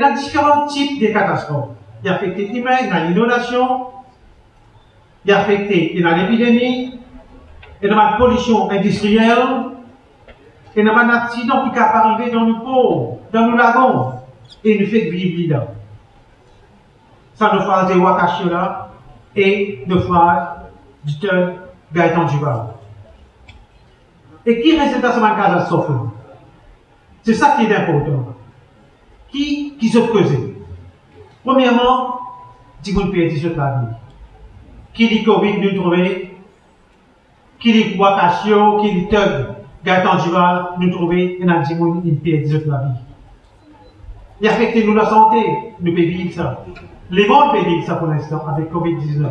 Il y a différents types de catastrophes. Il y a affecté l'humain, il y a l'inondation, il y a affecté, il y a l'épidémie, il y a la pollution industrielle, il y a un accident qui peut arriver dans nos pauvres, dans nos lagons, et il nous fait vivre là. Ça nous fait des wakashi là, et nous fait du tel Gaëtan Duval. Et qui reste dans ce catastrophe? C'est ça qui est important. Qui se pesait? Premièrement, si vous perdez sur la vie. Qui dit Covid nous trouver? Qui dit Wakashio? Qui dit Tug? Gaëtan Duval nous trouver? Et nous avons une perte sur la vie. Il affecte nous la santé, nous pouvons vivre ça. Les mondes peuvent vivre ça pour l'instant avec Covid-19.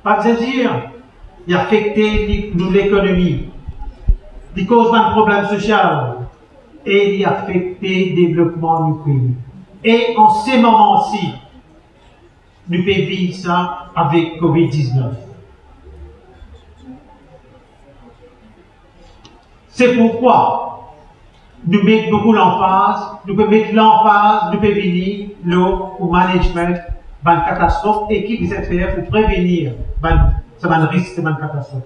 Pas de dire, il affecte nous l'économie. Il cause un problème social. Et il affecte le développement du pays. Et en ces moments-ci, nous pouvons vivre ça avec Covid-19. C'est pourquoi nous mettons beaucoup l'emphase, nous pouvons mettre l'emphase, nous pouvons venir au management de la catastrophe et qui vous êtes fait pour prévenir ce risque de catastrophe.